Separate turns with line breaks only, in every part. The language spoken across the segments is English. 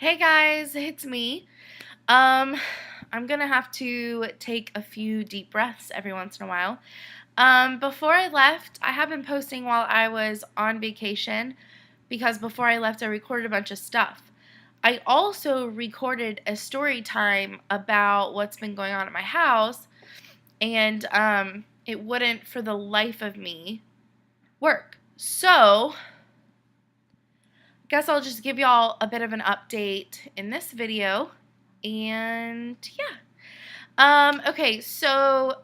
Hey guys, it's me. Um, I'm gonna have to take a few deep breaths every once in a while. Before I left, I have been posting while I was on vacation because before I left, I recorded a bunch of stuff. I also recorded a story time about what's been going on at my house, and it wouldn't for the life of me work. So, guess I'll just give y'all a bit of an update in this video. And yeah. Okay, so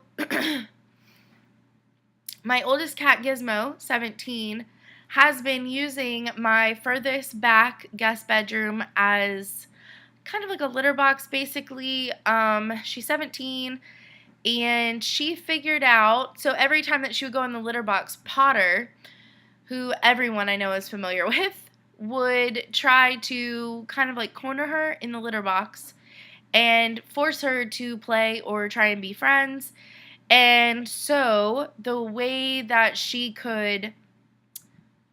my oldest cat Gizmo, 17, has been using my furthest back guest bedroom as kind of like a litter box basically. She's 17 and she figured out, so every time that she would go in the litter box, Potter, who everyone I know is familiar with, would try to kind of like corner her in the litter box and force her to play or try and be friends. And so the way that she could,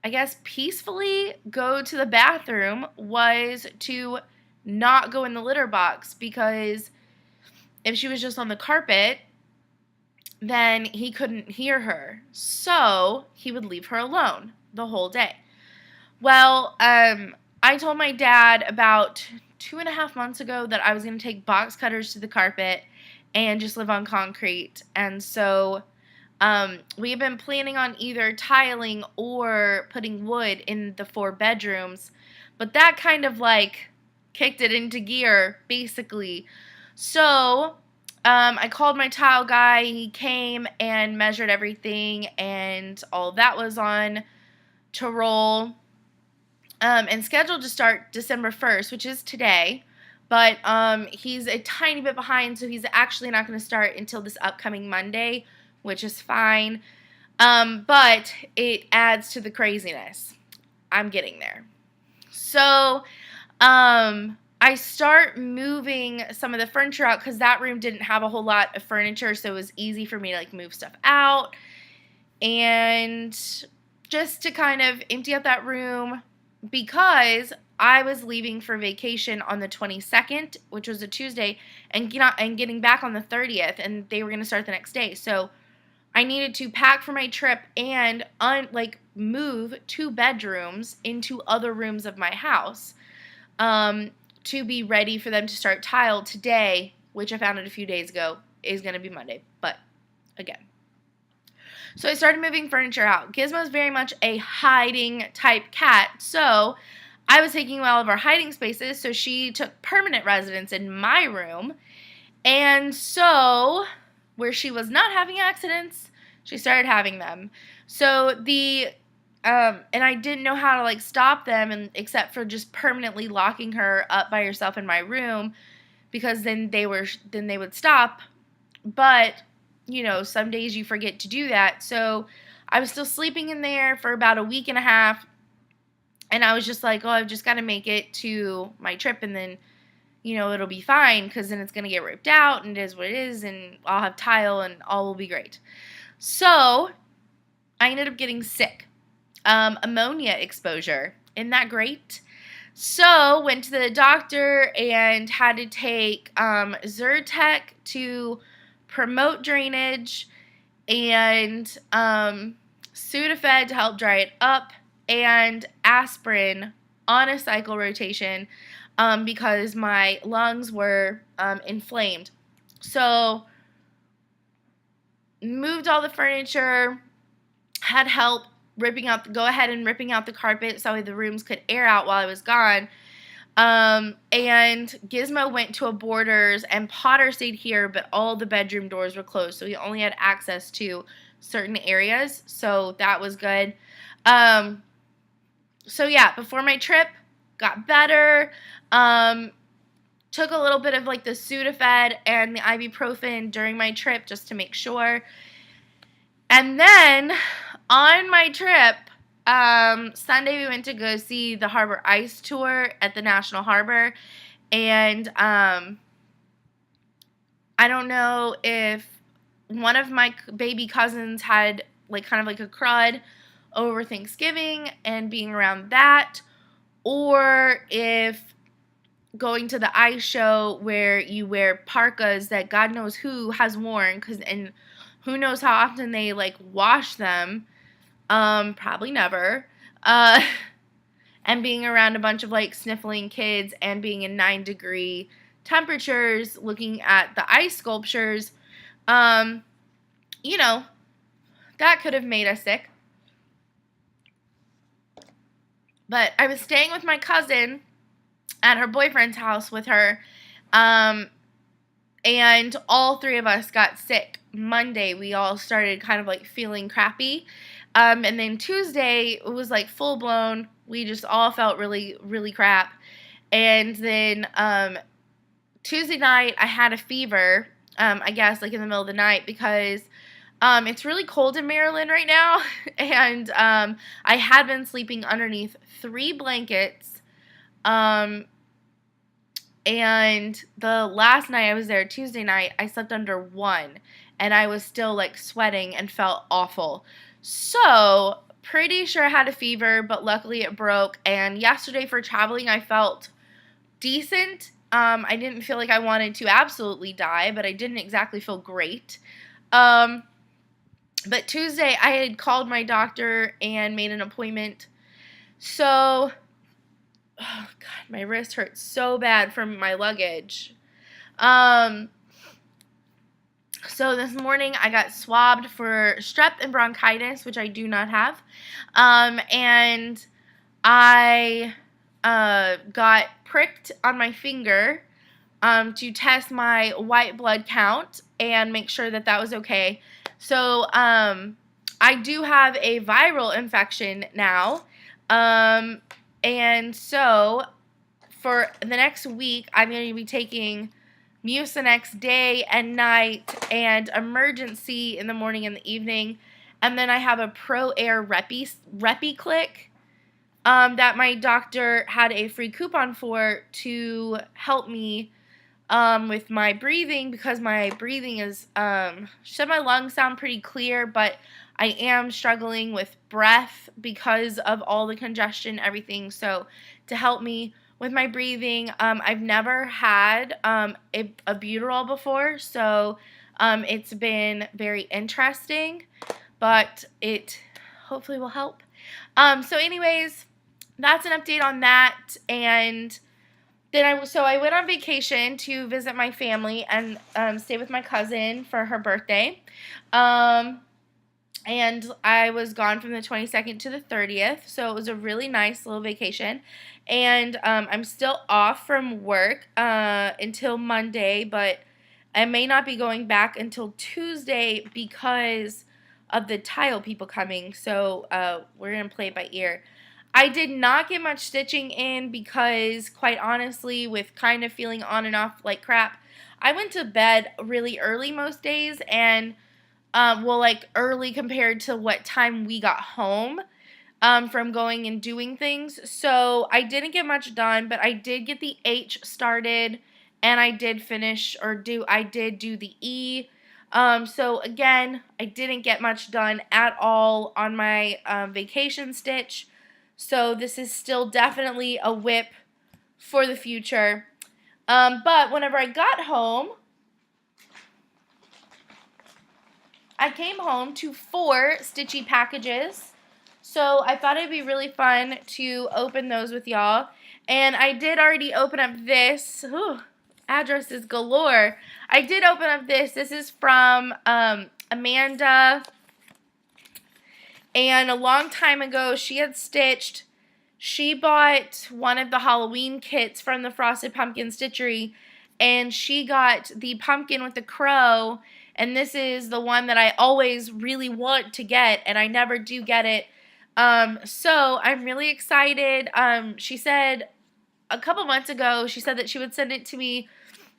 I guess, peacefully go to the bathroom was to not go in the litter box, because if she was just on the carpet, then he couldn't hear her. So he would leave her alone the whole day. Well, I told my dad about 2.5 months ago that I was going to take box cutters to the carpet and just live on concrete. And so we've been planning on either tiling or putting wood in the 4 bedrooms. But that kind of like kicked it into gear, basically. So I called my tile guy. He came and measured everything, and all that was on to roll. And scheduled to start December 1st, which is today. But he's a tiny bit behind, so he's actually not going to start until this upcoming Monday, which is fine. But it adds to the craziness. I'm getting there. So I start moving some of the furniture out because that room didn't have a whole lot of furniture, so it was easy for me to like move stuff out. And just to kind of empty out that room, because I was leaving for vacation on the 22nd, which was a Tuesday, and getting back on the 30th, and they were going to start the next day. So I needed to pack for my trip and move 2 bedrooms into other rooms of my house to be ready for them to start tile today, which I found out a few days ago is going to be Monday. But again. So I started moving furniture out. Gizmo's very much a hiding type cat, so I was taking all of our hiding spaces, so she took permanent residence in my room. And so, where she was not having accidents, she started having them. So and I didn't know how to like stop them, and except for just permanently locking her up by herself in my room, because then they would stop. But you know, some days you forget to do that. So I was still sleeping in there for about a week and a half. And I was just like, oh, I've just got to make it to my trip, and then, you know, it'll be fine, because then it's going to get ripped out, and it is what it is, and I'll have tile, and all will be great. So I ended up getting sick. Ammonia exposure. Isn't that great? So went to the doctor and had to take Zyrtec to promote drainage, and Sudafed to help dry it up, and aspirin on a cycle rotation because my lungs were inflamed. So moved all the furniture, had help ripping out the carpet so the rooms could air out while I was gone. And Gizmo went to a Borders, and Potter stayed here, but all the bedroom doors were closed, so he only had access to certain areas, so that was good. So yeah, before my trip, got better, took a little bit of like the Sudafed and the ibuprofen during my trip just to make sure. And then on my trip, Sunday we went to go see the Harbor Ice Tour at the National Harbor, and I don't know if one of my baby cousins had like kind of like a crud over Thanksgiving and being around that, or if going to the ice show where you wear parkas that God knows who has worn, and who knows how often they like wash them. Probably never. Uh, and being around a bunch of like sniffling kids and being in 9-degree temperatures, looking at the ice sculptures, um, you know, that could have made us sick. But I was staying with my cousin at her boyfriend's house with her, and all three of us got sick. Monday, we all started kind of like feeling crappy. And then Tuesday, it was like full blown. We just all felt really, really crap. And then Tuesday night, I had a fever, I guess, like in the middle of the night, because it's really cold in Maryland right now. And I had been sleeping underneath 3 blankets. And the last night I was there, Tuesday night, I slept under 1. And I was still like sweating and felt awful. So, pretty sure I had a fever, but luckily it broke. And yesterday for traveling, I felt decent. I didn't feel like I wanted to absolutely die, but I didn't exactly feel great. But Tuesday, I had called my doctor and made an appointment. So, oh God, my wrist hurts so bad from my luggage. So this morning I got swabbed for strep and bronchitis, which I do not have. And I got pricked on my finger to test my white blood count and make sure that that was okay. So I do have a viral infection now. And so for the next week, I'm going to be taking Mucinex day and night and emergency in the morning and the evening. And then I have a Pro Air Repi Click that my doctor had a free coupon for to help me with my breathing, because my breathing is, she said my lungs sound pretty clear, but I am struggling with breath because of all the congestion, everything. So to help me with my breathing, I've never had a albuterol before, so it's been very interesting, but it hopefully will help. So anyways, that's an update on that. And then I went on vacation to visit my family and stay with my cousin for her birthday. And I was gone from the 22nd to the 30th, so it was a really nice little vacation. And I'm still off from work until Monday, but I may not be going back until Tuesday because of the tile people coming, so we're going to play it by ear. I did not get much stitching in because, quite honestly, with kind of feeling on and off like crap, I went to bed really early most days, and well, like early compared to what time we got home from going and doing things. So I didn't get much done, but I did get the H started, and I did finish, I did do the E. So again, I didn't get much done at all on my vacation stitch. So this is still definitely a whip for the future. But whenever I got home, I came home to 4 stitchy packages, so I thought it'd be really fun to open those with y'all. And I did already open up this. Ooh, addresses galore. I did open up this. This is from Amanda. And a long time ago, she had stitched. She bought one of the Halloween kits from the Frosted Pumpkin Stitchery, and she got the pumpkin with the crow. And this is the one that I always really want to get, and I never do get it. So I'm really excited. She said a couple months ago, she said that she would send it to me,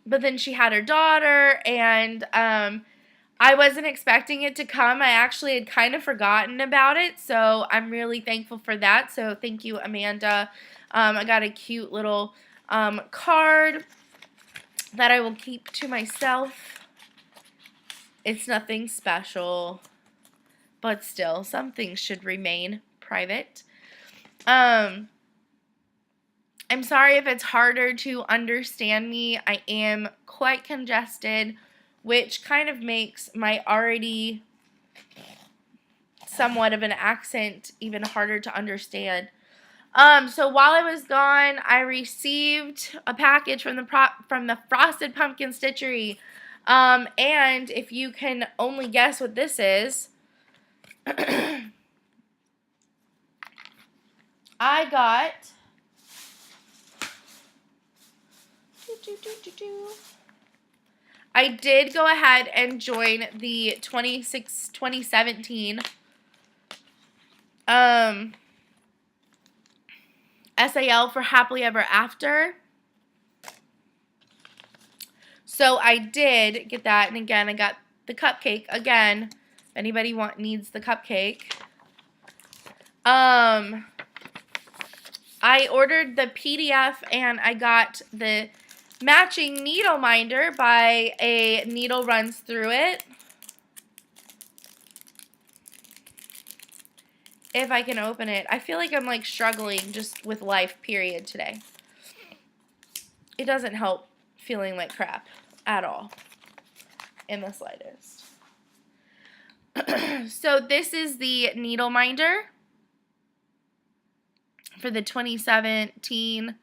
but then she had her daughter, and I wasn't expecting it to come. I actually had kind of forgotten about it, so I'm really thankful for that. So thank you, Amanda. I got a cute little card that I will keep to myself. It's nothing special, but still, some things should remain private. And I'm sorry if it's harder to understand me. I am quite congested, which kind of makes my already somewhat of an accent even harder to understand. So while I was gone, I received a package from the Frosted Pumpkin Stitchery. And if you can only guess what this is, I got I did go ahead and join the 2017 SAL for Happily Ever After. So I did get that, and again, I got the cupcake. Again, if anybody needs the cupcake. I ordered the PDF, and I got the matching needle minder by A Needle Runs Through It. If I can open it. I feel like I'm like struggling just with life, period, today. It doesn't help feeling like crap at all in the slightest. So this is the needle minder for the 2017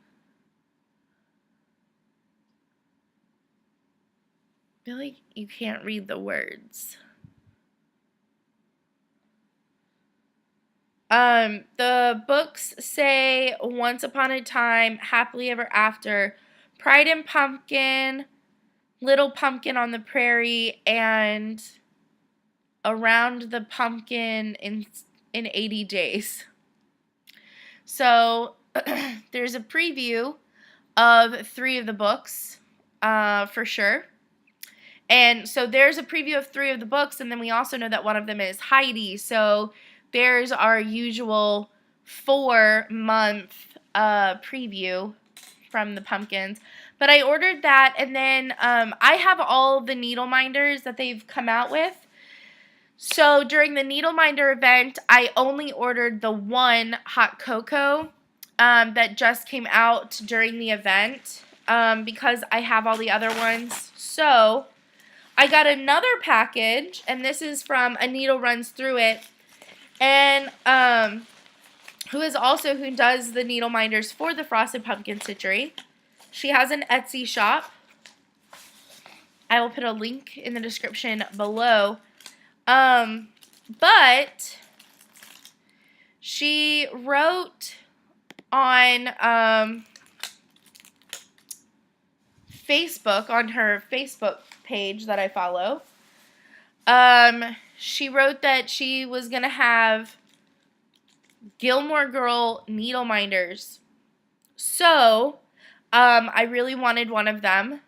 I feel like you can't read the words. The books say Once Upon a Time, Happily Ever After, Pride and Pumpkin, Little Pumpkin on the Prairie, and Around the Pumpkin in 80 Days. So there's a preview of 3 of the books, for sure. And so there's a preview of 3 of the books, and then we also know that one of them is Heidi. So there's our usual 4-month preview from the pumpkins. But I ordered that, and then I have all the needle minders that they've come out with. So during the needle minder event, I only ordered the one hot cocoa that just came out during the event because I have all the other ones. So I got another package, and this is from A Needle Runs Through It, and who does the needle minders for the Frosted Pumpkin Stitchery. She has an Etsy shop. I will put a link in the description below. But she wrote on Facebook, on her Facebook page that I follow, she wrote that she was going to have Gilmore Girl needle minders. So, I really wanted one of them.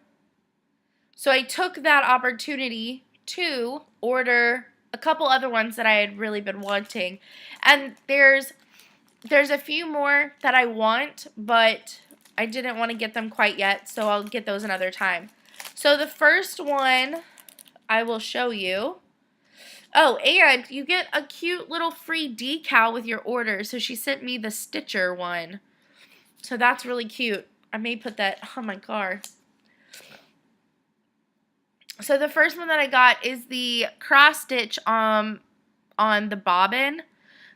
So I took that opportunity to order a couple other ones that I had really been wanting. And there's a few more that I want, but I didn't want to get them quite yet, so I'll get those another time. So the first one I will show you. Oh, and you get a cute little free decal with your order. So she sent me the Stitcher one. So that's really cute. I may put that on my car. So the first one that I got is the cross stitch on the bobbin,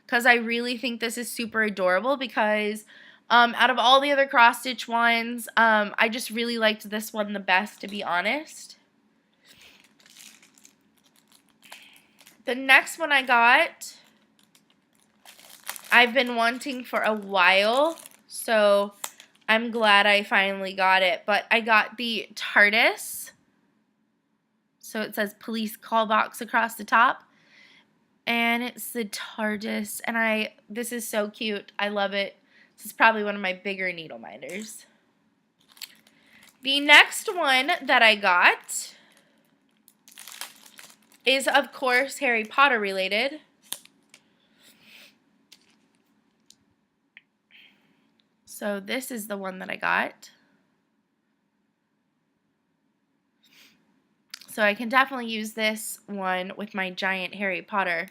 because I really think this is super adorable, because out of all the other cross stitch ones, I just really liked this one the best, to be honest. The next one I got, I've been wanting for a while, so I'm glad I finally got it. But I got the TARDIS. So it says police call box across the top. And it's the TARDIS. And this is so cute. I love it. This is probably one of my bigger needle minders. The next one that I got is, of course, Harry Potter related. So this is the one that I got. So I can definitely use this one with my giant Harry Potter.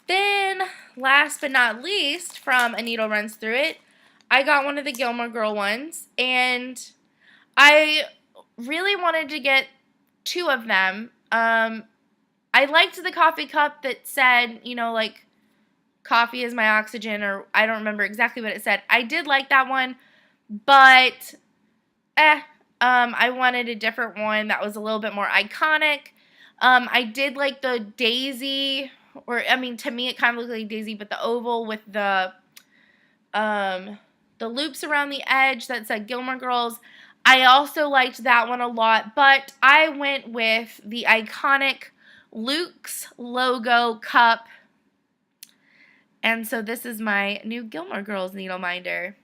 Then, last but not least, from A Needle Runs Through It, I got one of the Gilmore Girl ones, and I really wanted to get 2 of them. I liked the coffee cup that said, you know, like, coffee is my oxygen, or I don't remember exactly what it said. I did like that one, but I wanted a different one that was a little bit more iconic. I did like the daisy, or I mean, to me it kind of looked like daisy, but the oval with the loops around the edge that said Gilmore Girls. I also liked that one a lot, but I went with the iconic Luke's logo cup. And so this is my new Gilmore Girls needle minder.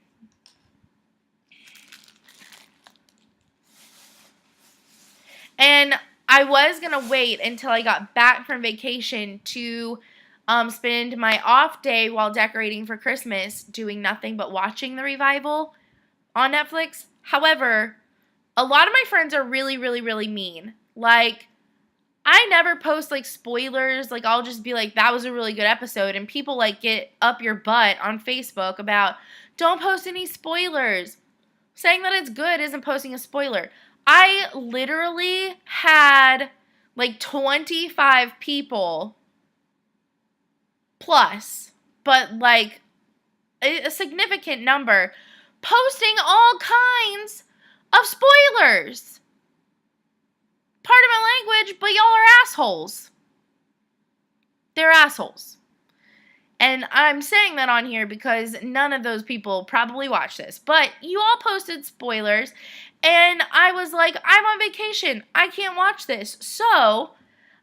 And I was going to wait until I got back from vacation to spend my off day while decorating for Christmas doing nothing but watching the revival on Netflix. However, a lot of my friends are really, really, really mean. Like, I never post, like, spoilers. Like, I'll just be like, that was a really good episode. And people, like, get up your butt on Facebook about, don't post any spoilers. Saying that it's good isn't posting a spoiler. I literally had, like, 25 people plus, but, like, a significant number posting all kinds of spoilers. Pardon my language, but y'all are assholes. They're assholes. And I'm saying that on here because none of those people probably watch this. But you all posted spoilers, and I was like, I'm on vacation. I can't watch this. So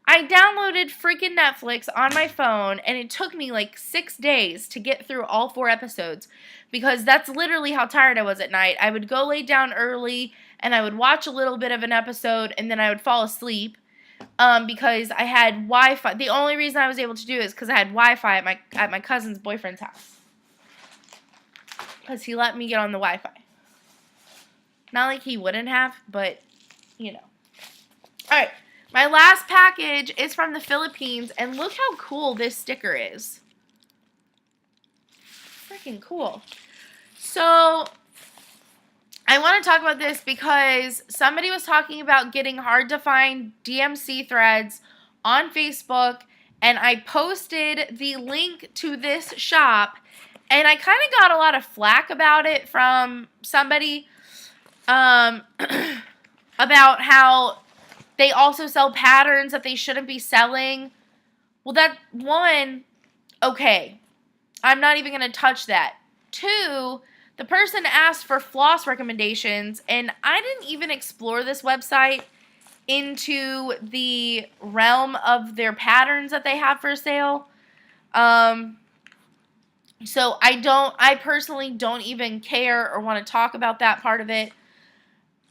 I downloaded freaking Netflix on my phone, and it took me like 6 days to get through all 4 episodes because that's literally how tired I was at night. I would go lay down early, and I would watch a little bit of an episode, and then I would fall asleep because I had Wi-Fi. The only reason I was able to do it is because I had Wi-Fi at my cousin's boyfriend's house because he let me get on the Wi-Fi. Not like he wouldn't have, but, you know. All right. My last package is from the Philippines, and look how cool this sticker is. Freaking cool. So, I want to talk about this because somebody was talking about getting hard-to-find DMC threads on Facebook, and I posted the link to this shop, and I kind of got a lot of flack about it from somebody about how they also sell patterns that they shouldn't be selling. Well, that one, okay, I'm not even going to touch that. 2, the person asked for floss recommendations, and I didn't even explore this website into the realm of their patterns that they have for sale. So I personally don't even care or want to talk about that part of it.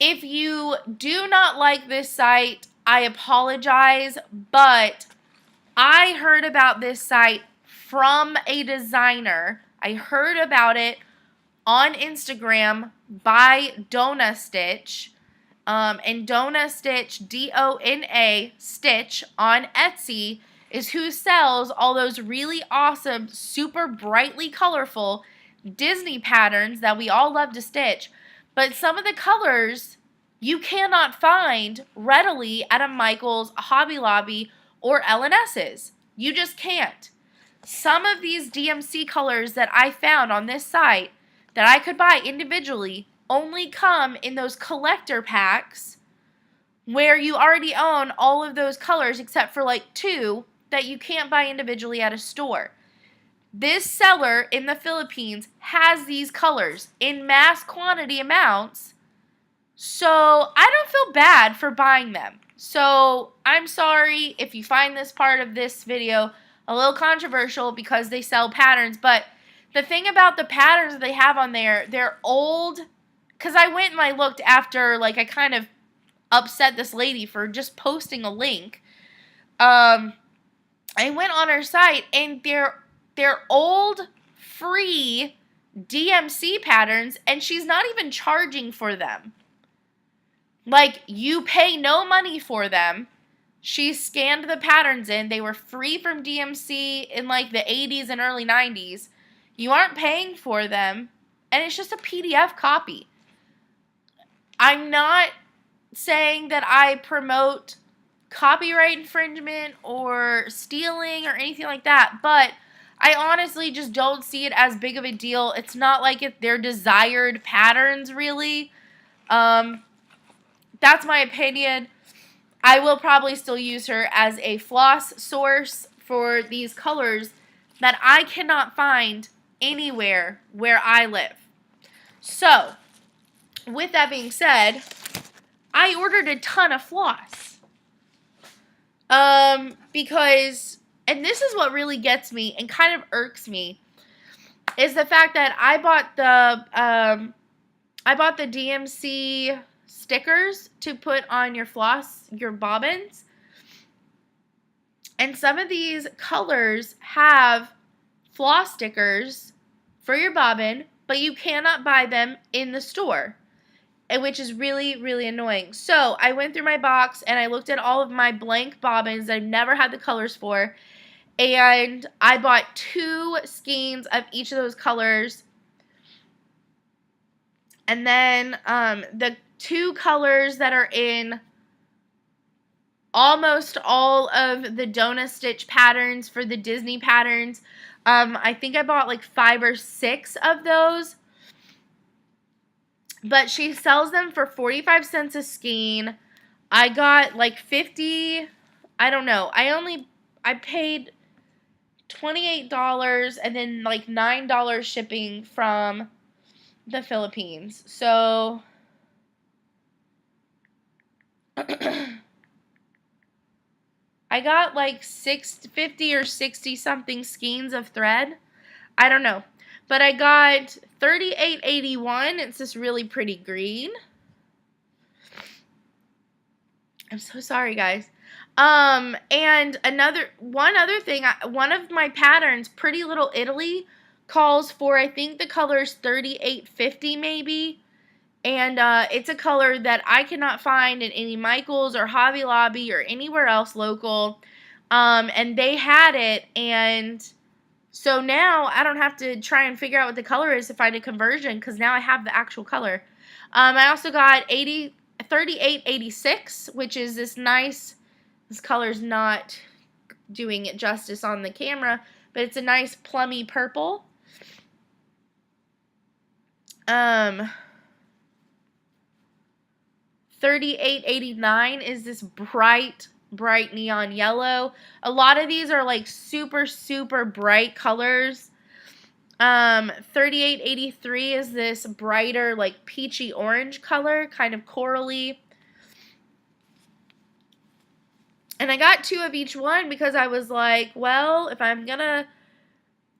If you do not like this site, I apologize, but I heard about this site from a designer. I heard about it on Instagram by Dona Stitch, and Dona Stitch, D-O-N-A Stitch on Etsy is who sells all those really awesome, super brightly colorful Disney patterns that we all love to stitch. But some of the colors you cannot find readily at a Michael's, a Hobby Lobby, or L&S's. You just can't. Some of these DMC colors that I found on this site that I could buy individually only come in those collector packs where you already own all of those colors except for like 2 that you can't buy individually at a store. This seller in the Philippines has these colors in mass quantity amounts, so I don't feel bad for buying them. So I'm sorry if you find this part of this video a little controversial because they sell patterns, but the thing about the patterns that they have on there, they're old, because I went and I looked after, like, I kind of upset this lady for just posting a link. I went on her site, and they're old, free DMC patterns, and she's not even charging for them. Like, you pay no money for them. She scanned the patterns in. They were free from DMC in, like, the 80s and early 90s. You aren't paying for them. and it's just a PDF copy. I'm not saying that I promote copyright infringement or stealing or anything like that, but I honestly just don't see it as big of a deal. It's not like they're desired patterns, really. That's my opinion. I will probably still use her as a floss source for these colors that I cannot find anywhere where I live. So, with that being said, I ordered a ton of floss. Because, and this is what really gets me and kind of irks me, is the fact that I bought the DMC stickers to put on your floss, your bobbins. And some of these colors have floss stickers for your bobbin, but you cannot buy them in the store, which is really, really annoying. So I went through my box and I looked at all of my blank bobbins I've never had the colors for, and I bought 2 skeins of each of those colors. And then the 2 colors that are in almost all of the donut stitch patterns for the Disney patterns, I think I bought like 5 or 6 of those. But she sells them for 45 cents a skein. I got like 50, I don't know. I paid $28 and then like $9 shipping from the Philippines. So I got like 50 or 60 something skeins of thread. I don't know. But I got $38.81. It's this really pretty green. I'm so sorry, guys. And one other thing, one of my patterns, Pretty Little Italy, calls for, I think the color is 3850 maybe. And it's a color that I cannot find in any Michaels or Hobby Lobby or anywhere else local. And they had it, and so now I don't have to try and figure out what the color is to find a conversion, because now I have the actual color. I also got 3886, which is this nice, this color's not doing it justice on the camera, but it's a nice plummy purple. 3889 is this bright neon yellow. A lot of these are like super, super bright colors. 3883 is this brighter, like peachy orange color, kind of corally. And I got 2 of each one because I was like, well, if I'm gonna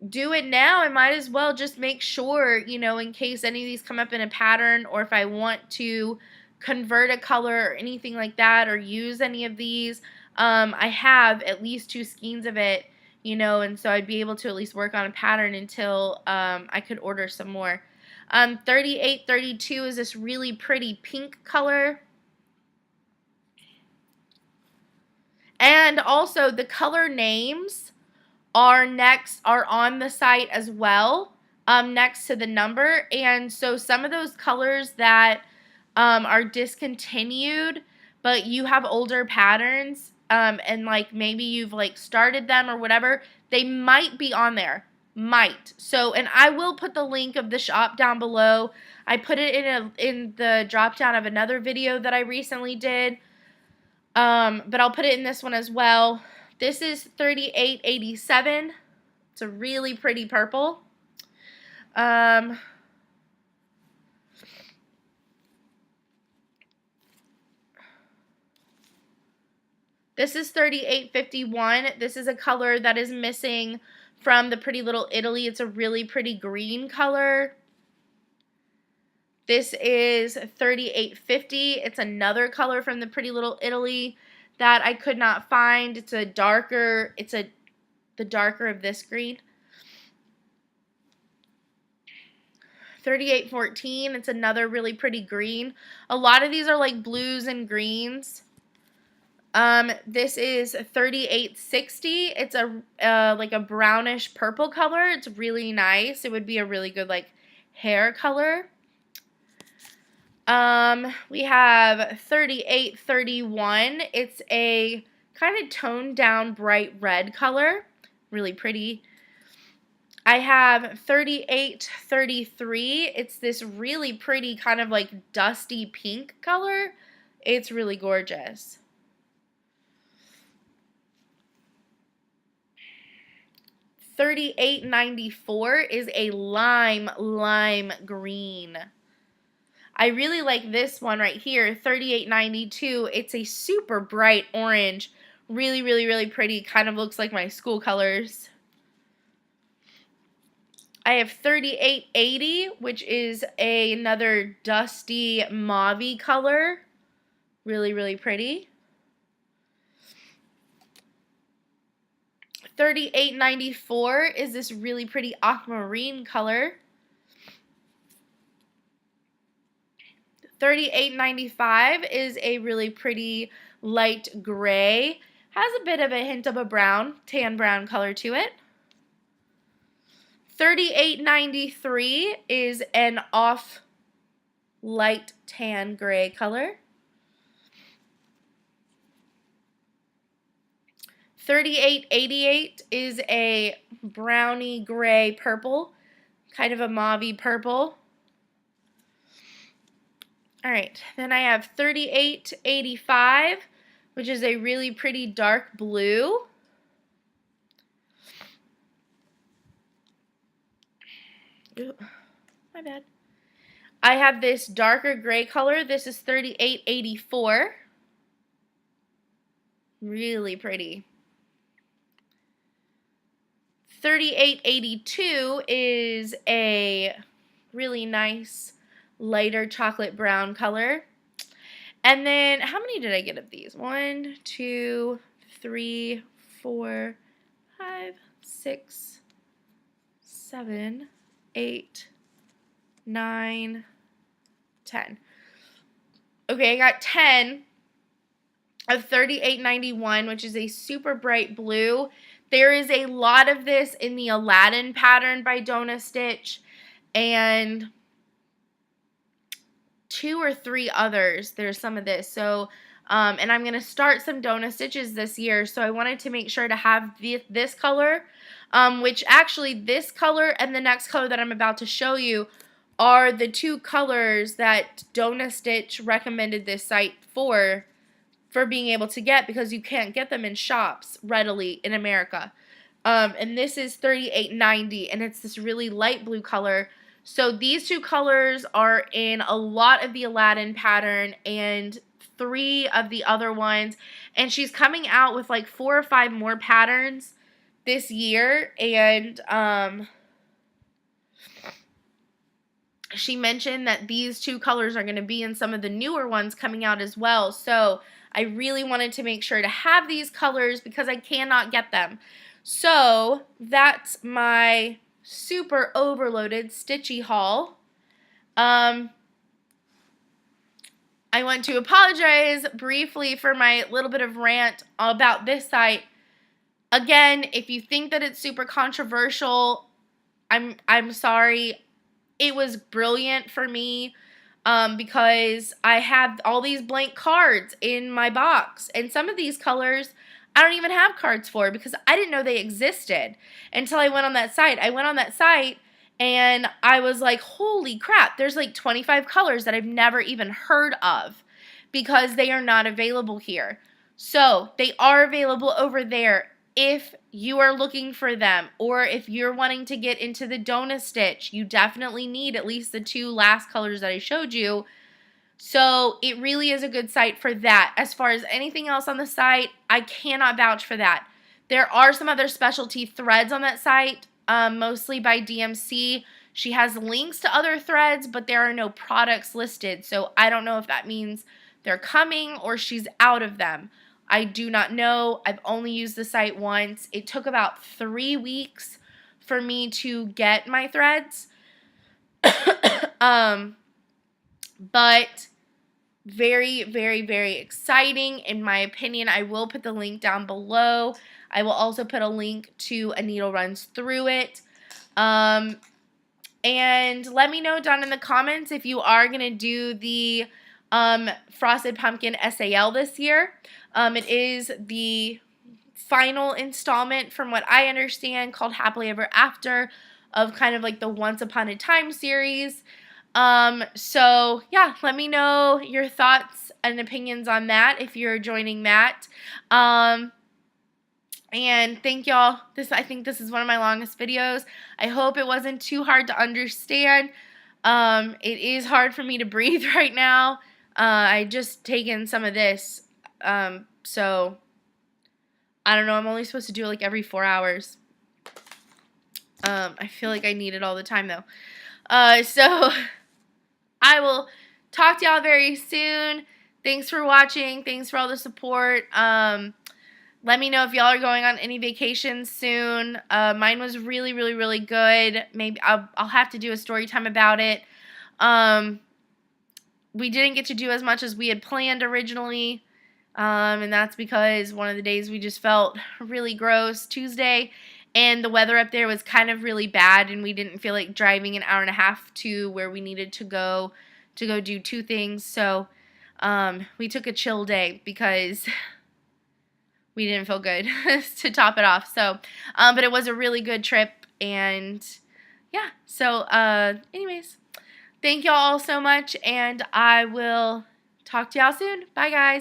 do it now, I might as well just make sure, you know, in case any of these come up in a pattern, or if I want to convert a color or anything like that, or use any of these, I have at least 2 skeins of it, you know, and so I'd be able to at least work on a pattern until I could order some more. 3832 is this really pretty pink color. And also the color names are on the site as well, next to the number. And so some of those colors that are discontinued, but you have older patterns, and like maybe you've like started them or whatever, they might be on there. Might. So, and I will put the link of the shop down below. I put it in the drop down of another video that I recently did. But I'll put it in this one as well. This is 3887. It's a really pretty purple. This is 3851. This is a color that is missing from the Pretty Little Italy. It's a really pretty green color. This is 3850. It's another color from the Pretty Little Italy that I could not find. It's a darker, the darker of this green. 3814. It's another really pretty green. A lot of these are like blues and greens. This is 3860. It's like a brownish purple color. It's really nice. It would be a really good like hair color. We have 3831. It's a kind of toned down bright red color. Really pretty. I have 3833. It's this really pretty kind of like dusty pink color. It's really gorgeous. 3894 is a lime green. I really like this one right here, 3892. It's a super bright orange. Really pretty. Kind of looks like my school colors. I have 3880, which is another dusty mauve-y color. Really pretty. 3894 is this really pretty aquamarine color. 3895 is a really pretty light gray. Has a bit of a hint of a brown, tan brown color to it. 3893 is an off light tan gray color. 3888 is a browny gray purple, kind of a mauve-y purple. Alright, then I have 3885, which is a really pretty dark blue. Ooh, my bad. I have this darker gray color. This is 3884. Really pretty. 3882 is a really nice lighter chocolate brown color. And then, how many did I get of these? 1, 2, 3, 4, 5, 6, 7, 8, 9, 10. Okay, I got 10 of 3891, which is a super bright blue. There is a lot of this in the Aladdin pattern by Donna Stitch, and 2 or 3 others. There's some of this. So, and I'm going to start some Donna Stitches this year, so I wanted to make sure to have this color, which actually this color and the next color that I'm about to show you are the 2 colors that Donna Stitch recommended this site for being able to get, because you can't get them in shops readily in America. And this is 3890, and it's this really light blue color. So these 2 colors are in a lot of the Aladdin pattern and 3 of the other ones. And she's coming out with like 4 or 5 more patterns this year. And she mentioned that these 2 colors are going to be in some of the newer ones coming out as well. So I really wanted to make sure to have these colors because I cannot get them. So that's my super overloaded stitchy haul. I want to apologize briefly for my little bit of rant about this site. Again, if you think that it's super controversial, I'm sorry. It was brilliant for me because I have all these blank cards in my box, and some of these colors I don't even have cards for because I didn't know they existed until I went on that site. I went on that site and I was like, holy crap, there's like 25 colors that I've never even heard of because they are not available here. So they are available over there if you are looking for them, or if you're wanting to get into the Donna Stitch. You definitely need at least the 2 last colors that I showed you. So it really is a good site for that. As far as anything else on the site, I cannot vouch for that. There are some other specialty threads on that site, mostly by DMC. She has links to other threads, but there are no products listed. So I don't know if that means they're coming or she's out of them. I do not know. I've only used the site once. It took about 3 weeks for me to get my threads. But very exciting in my opinion. I will put the link down below. I will also put a link to A Needle Runs Through It. And let me know down in the comments if you are going to do the Frosted Pumpkin SAL this year. It is the final installment, from what I understand, called Happily Ever After, of kind of like the Once Upon a Time series. So yeah, let me know your thoughts and opinions on that if you're joining that. And thank y'all. I think this is one of my longest videos. I hope it wasn't too hard to understand. It is hard for me to breathe right now. I just taken some of this. So I don't know. I'm only supposed to do it like every 4 hours. I feel like I need it all the time though. So I will talk to y'all very soon. Thanks for watching. Thanks for all the support. Let me know if y'all are going on any vacations soon. Mine was really, really, really good. Maybe I'll have to do a story time about it. We didn't get to do as much as we had planned originally. And that's because one of the days we just felt really gross, Tuesday, and the weather up there was kind of really bad, and we didn't feel like driving an hour and a half to where we needed to go do 2 things. So we took a chill day because we didn't feel good to top it off. So but it was a really good trip, and yeah. So anyways, thank y'all all so much, and I will talk to y'all soon. Bye guys.